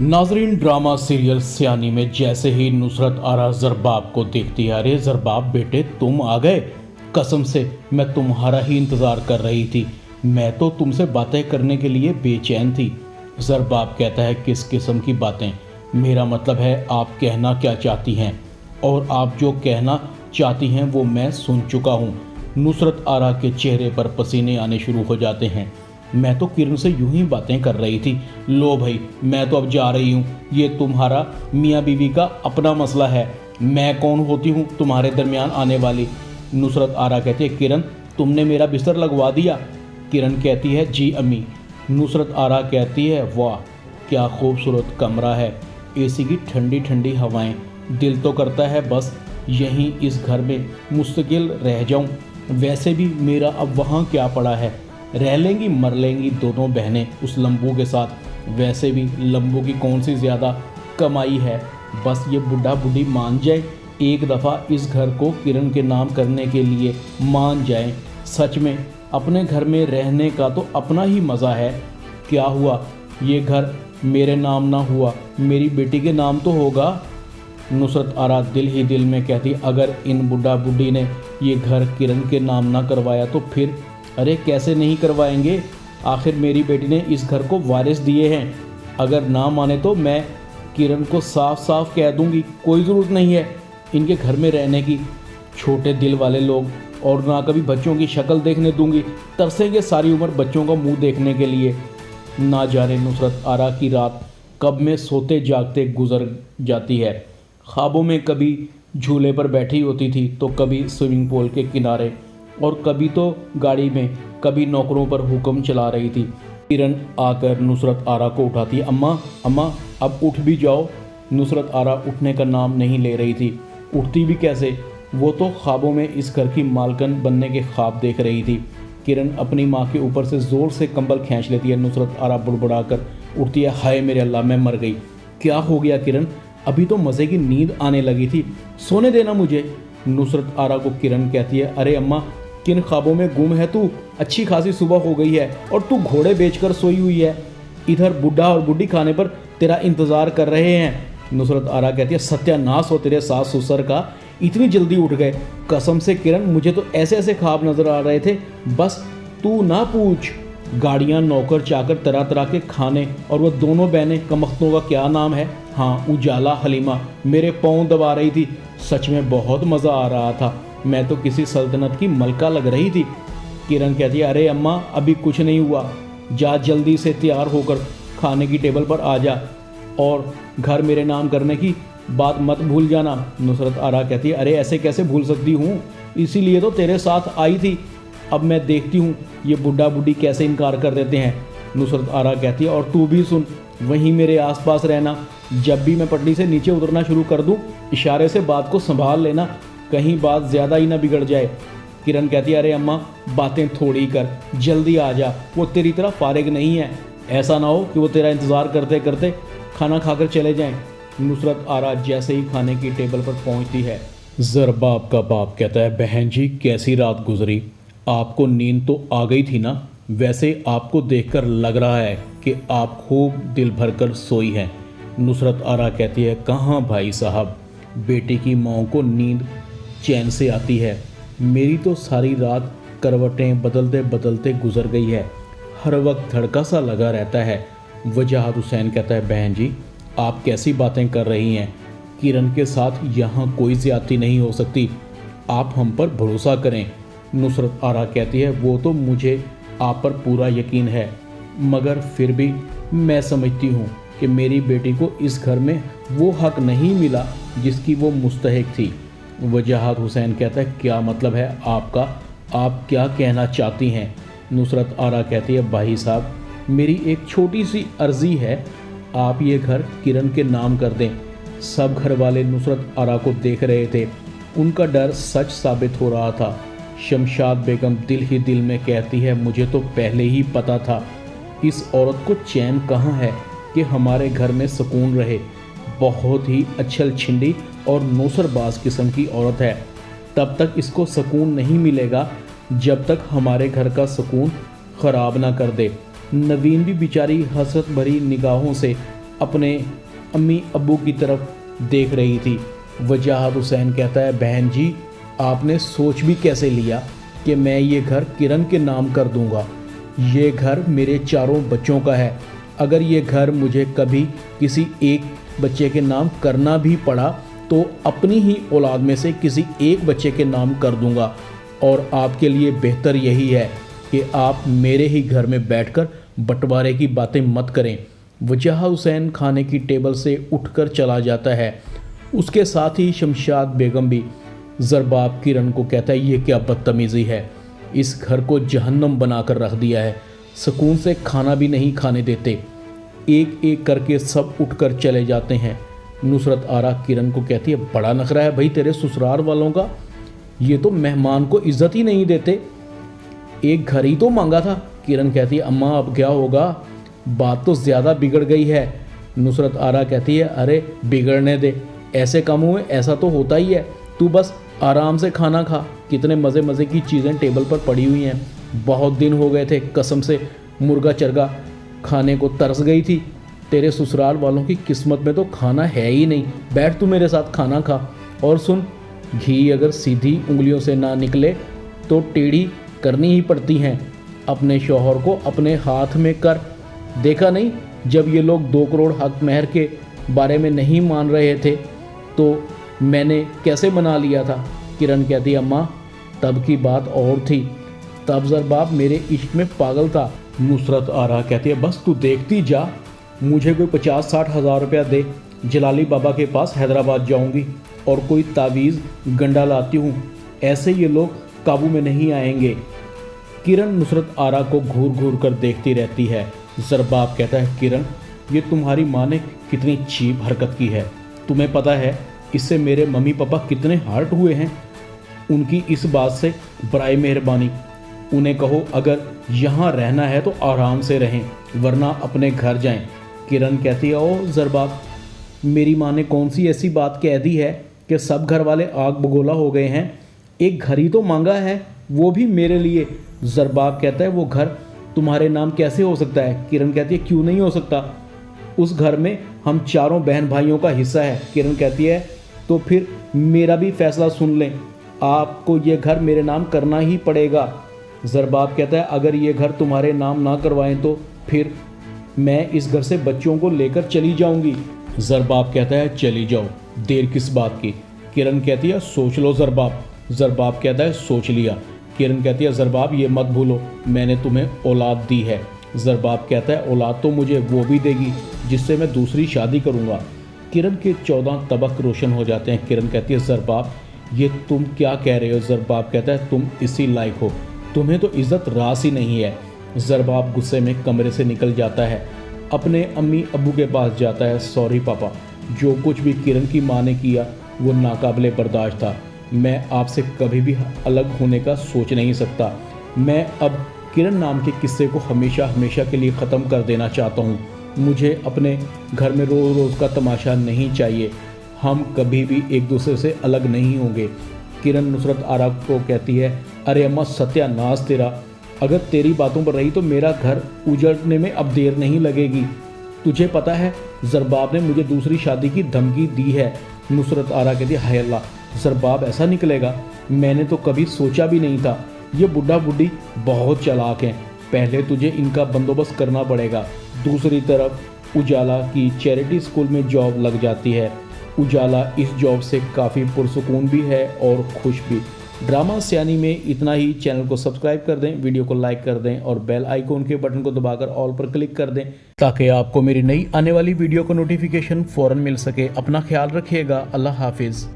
नाजरीन, drama serial सियानी में जैसे ही नुसरत आरा जरबाब को देखती है, अरे जरबाब बेटे तुम आ गए। कसम से मैं तुम्हारा ही इंतज़ार कर रही थी। मैं तो तुमसे बातें करने के लिए बेचैन थी। जरबाब कहता है, किस किस्म की बातें? मेरा मतलब है आप कहना क्या चाहती हैं, और आप जो कहना चाहती हैं वो मैं सुन चुका हूँ। नुसरत आरा के चेहरे पर पसीने आने शुरू हो जाते हैं। मैं तो किरण से यूं ही बातें कर रही थी। लो भाई, मैं तो अब जा रही हूँ। ये तुम्हारा मियाँ बीवी का अपना मसला है। मैं कौन होती हूँ तुम्हारे दरमियान आने वाली? नुसरत आरा कहती है, किरण तुमने मेरा बिस्तर लगवा दिया? किरण कहती है, जी अम्मी। नुसरत आरा कहती है, वाह क्या खूबसूरत कमरा है, एसी की ठंडी ठंडी हवाएं। दिल तो करता है बस यहीं इस घर में मुस्तकिल रह जाऊं। वैसे भी मेरा अब वहाँ क्या पड़ा है, रह लेंगी मर लेंगी दोनों बहनें उस लंबू के साथ। वैसे भी लंबू की कौन सी ज़्यादा कमाई है। बस ये बुढ़ा बुढ़ी मान जाए, एक दफ़ा इस घर को किरण के नाम करने के लिए मान जाए। सच में अपने घर में रहने का तो अपना ही मज़ा है। क्या हुआ, ये घर मेरे नाम ना हुआ, मेरी बेटी के नाम तो होगा। नुसरत आरा दिल ही दिल में कहती, अगर इन बुढ़ा बुढ़ी ने ये घर किरण के नाम ना करवाया तो फिर? अरे कैसे नहीं करवाएंगे, आखिर मेरी बेटी ने इस घर को वारिस दिए हैं। अगर ना माने तो मैं किरण को साफ साफ कह दूंगी, कोई ज़रूरत नहीं है इनके घर में रहने की। छोटे दिल वाले लोग, और ना कभी बच्चों की शक्ल देखने दूंगी। तरसेंगे सारी उम्र बच्चों का मुंह देखने के लिए। ना जाने नुसरत आरा की रात कब में सोते जागते गुजर जाती है। ख्वाबों में कभी झूले पर बैठी होती थी, तो कभी स्विमिंग पूल के किनारे, और कभी तो गाड़ी में, कभी नौकरों पर हुक्म चला रही थी। किरण आकर नुसरत आरा को उठाती है, अम्मा अम्मा अब उठ भी जाओ। नुसरत आरा उठने का नाम नहीं ले रही थी। उठती भी कैसे, वो तो ख्वाबों में इस घर की मालकन बनने के ख्वाब देख रही थी। किरण अपनी माँ के ऊपर से ज़ोर से कंबल खींच लेती है। नुसरत आरा बुड़बुड़ा कर उठती है, हाय मेरे अल्लाह मैं मर गई। क्या हो गया किरण, अभी तो मज़े की नींद आने लगी थी, सोने देना मुझे। नुसरत आरा को किरण कहती है, अरे अम्मा किन ख्वाबों में गुम है तू? अच्छी खासी सुबह हो गई है और तू घोड़े बेचकर सोई हुई है। इधर बुढ़ा और बुढ़ी खाने पर तेरा इंतज़ार कर रहे हैं। नुसरत आरा कहती है, सत्यानाश हो तेरे सास ससुर का, इतनी जल्दी उठ गए। कसम से किरण मुझे तो ऐसे ऐसे ख्वाब नज़र आ रहे थे, बस तू ना पूछ। गाड़ियाँ, नौकर चाकर, तरह तरह के खाने, और वो दोनों बहनें, कमख्तों का क्या नाम है, हाँ उजाला हलीमा, मेरे पाँव दबा रही थी। सच में बहुत मज़ा आ रहा था, मैं तो किसी सल्तनत की मलका लग रही थी। किरण कहती है, अरे अम्मा अभी कुछ नहीं हुआ, जा जल्दी से तैयार होकर खाने की टेबल पर आ जा, और घर मेरे नाम करने की बात मत भूल जाना। नुसरत आरा कहती है, अरे ऐसे कैसे भूल सकती हूँ, इसीलिए तो तेरे साथ आई थी। अब मैं देखती हूँ ये बुढ़ा बुढ़ी कैसे इनकार कर देते हैं। नुसरत आरा कहती है, और तू भी सुन, वहीं मेरे आसपास रहना। जब भी मैं पटड़ी से नीचे उतरना शुरू कर दूँ, इशारे से बात को संभाल लेना, कहीं बात ज़्यादा ही ना बिगड़ जाए। किरण कहती है, अरे अम्मा बातें थोड़ी कर, जल्दी आ जा, वो तेरी तरह फारिग नहीं है। ऐसा ना हो कि वो तेरा इंतज़ार करते करते खाना खाकर चले जाएं। नुसरत आरा जैसे ही खाने की टेबल पर पहुंचती है, जरबाब का बाप कहता है, बहन जी कैसी रात गुजरी? आपको नींद तो आ गई थी ना? वैसे आपको देखकर लग रहा है कि आप खूब दिल भरकर सोई हैं। नुसरत आरा कहती है, कहाँ भाई साहब, बेटी की माँ को नींद चैन से आती है, मेरी तो सारी रात करवटें बदलते बदलते गुजर गई है, हर वक्त धड़का सा लगा रहता है। वजाहत हुसैन कहता है, बहन जी आप कैसी बातें कर रही हैं? किरण के साथ यहाँ कोई ज़्यादती नहीं हो सकती, आप हम पर भरोसा करें। नुसरत आरा कहती है, वो तो मुझे आप पर पूरा यकीन है, मगर फिर भी मैं समझती हूँ कि मेरी बेटी को इस घर में वो हक नहीं मिला जिसकी वो मुस्तहिक थी। वजाहत हुसैन कहता है, क्या मतलब है आपका, आप क्या कहना चाहती हैं? नुसरत आरा कहती है, भाई साहब मेरी एक छोटी सी अर्ज़ी है, आप ये घर किरण के नाम कर दें। सब घर वाले नुसरत आरा को देख रहे थे, उनका डर सच साबित हो रहा था। शमशाद बेगम दिल ही दिल में कहती है, मुझे तो पहले ही पता था इस औरत को चैन कहाँ है कि हमारे घर में सुकून रहे। बहुत ही अच्छल छिंडी और नौसरबाज किस्म की औरत है, तब तक इसको सुकून नहीं मिलेगा जब तक हमारे घर का सुकून ख़राब ना कर दे। नवीन भी बेचारी हसरत भरी निगाहों से अपने अम्मी अब्बू की तरफ देख रही थी। वजाहत हुसैन कहता है, बहन जी आपने सोच भी कैसे लिया कि मैं ये घर किरण के नाम कर दूंगा। ये घर मेरे चारों बच्चों का है। अगर ये घर मुझे कभी किसी एक बच्चे के नाम करना भी पड़ा तो अपनी ही औलाद में से किसी एक बच्चे के नाम कर दूंगा। और आपके लिए बेहतर यही है कि आप मेरे ही घर में बैठकर बंटवारे की बातें मत करें। वजाहत हुसैन खाने की टेबल से उठकर चला जाता है। उसके साथ ही शमशाद बेगम भी। ज़रबाब किरण को कहता है, ये क्या बदतमीज़ी है, इस घर को जहन्नम बनाकर रख दिया है, सुकून से खाना भी नहीं खाने देते। एक एक करके सब उठकर चले जाते हैं। नुसरत आरा किरण को कहती है, बड़ा नखरा है भाई तेरे ससुराल वालों का, ये तो मेहमान को इज्जत ही नहीं देते, एक घर ही तो मांगा था। किरण कहती है, अम्मा अब क्या होगा, बात तो ज़्यादा बिगड़ गई है। नुसरत आरा कहती है, अरे बिगड़ने दे, ऐसे कामों में ऐसा तो होता ही है, तू बस आराम से खाना खा। कितने मज़े मज़े की चीज़ें टेबल पर पड़ी हुई हैं, बहुत दिन हो गए थे कसम से मुर्गा चरगा खाने को तरस गई थी। तेरे ससुराल वालों की किस्मत में तो खाना है ही नहीं, बैठ तू मेरे साथ खाना खा। और सुन, घी अगर सीधी उंगलियों से ना निकले तो टेढ़ी करनी ही पड़ती हैं। अपने शौहर को अपने हाथ में कर। देखा नहीं, जब ये लोग 2 करोड़ हक महर के बारे में नहीं मान रहे थे तो मैंने कैसे मना लिया था। किरण कहती, अम्मा तब की बात और थी, तब ज़रबाब मेरे इश्क में पागल था। नुसरत आरा कहती है, बस तू देखती जा, मुझे कोई 50-60 हज़ार रुपया दे, जलाली बाबा के पास हैदराबाद जाऊंगी और कोई तावीज़ गंडा लाती हूँ, ऐसे ये लोग काबू में नहीं आएंगे। किरण नुसरत आरा को घूर घूर कर देखती रहती है। ज़रबाब कहता है, किरण ये तुम्हारी माँ ने कितनी चीप हरकत की है, तुम्हें पता है इससे मेरे मम्मी पापा कितने हर्ट हुए हैं। उनकी इस बात से बराए मेहरबानी उन्हें कहो अगर यहाँ रहना है तो आराम से रहें, वरना अपने घर जाएं। किरण कहती है, ओ ज़रबाब मेरी माँ ने कौन सी ऐसी बात कह दी है कि सब घर वाले आग बगोला हो गए हैं, एक घर ही तो मांगा है, वो भी मेरे लिए। ज़रबाब कहता है, वो घर तुम्हारे नाम कैसे हो सकता है। किरण कहती है, क्यों नहीं हो सकता, उस घर में हम चारों बहन भाइयों का हिस्सा है। किरण कहती है, तो फिर मेरा भी फैसला सुन लें, आपको ये घर मेरे नाम करना ही पड़ेगा। ज़रबाब कहता है, अगर ये घर तुम्हारे नाम ना करवाएं तो फिर मैं इस घर से बच्चों को लेकर चली जाऊंगी। ज़रबाब कहता है, चली जाओ, देर किस बात की। किरण कहती है, सोच लो ज़रबाब। ज़रबाब कहता है, सोच लिया। किरण कहती है, ज़रबाब ये मत भूलो मैंने तुम्हें औलाद दी है। ज़रबाब कहता है, औलाद तो मुझे वो भी देगी जिससे मैं दूसरी शादी करूँगा। किरण के 14 तबक रोशन हो जाते हैं। किरण कहती है, ज़रबाब ये तुम क्या कह रहे हो। ज़रबाब कहता है, तुम इसी लायक हो, तुम्हें तो इज़्ज़त रास ही नहीं है। ज़रबाब गुस्से में कमरे से निकल जाता है, अपने अम्मी अब्बू के पास जाता है। सॉरी पापा, जो कुछ भी किरण की माँ ने किया वो नाकाबिले बर्दाश्त था, मैं आपसे कभी भी अलग होने का सोच नहीं सकता। मैं अब किरण नाम के किस्से को हमेशा हमेशा के लिए ख़त्म कर देना चाहता हूँ। मुझे अपने घर में रोज़ रोज़ का तमाशा नहीं चाहिए, हम कभी भी एक दूसरे से अलग नहीं होंगे। किरण नुसरत आरा को कहती है, अरे अम्मा सत्यानाश तेरा, अगर तेरी बातों पर रही तो मेरा घर उजड़ने में अब देर नहीं लगेगी। तुझे पता है ज़रबाब ने मुझे दूसरी शादी की धमकी दी है। नुसरत आरा कहती है, हाय अल्लाह, ज़रबाब ऐसा निकलेगा, मैंने तो कभी सोचा भी नहीं था। ये बुढ़ा बुढ़ी बहुत चालाक हैं, पहले तुझे इनका बंदोबस्त करना पड़ेगा। दूसरी तरफ उजाला की चैरिटी स्कूल में जॉब लग जाती है। उजाला इस जॉब से काफ़ी पुरसुकून भी है और खुश भी। ड्रामा सयानी में इतना ही। चैनल को सब्सक्राइब कर दें, वीडियो को लाइक कर दें और बेल आइकॉन के बटन को दबाकर ऑल पर क्लिक कर दें ताकि आपको मेरी नई आने वाली वीडियो का नोटिफिकेशन फ़ौरन मिल सके। अपना ख्याल रखिएगा। अल्लाह हाफिज़।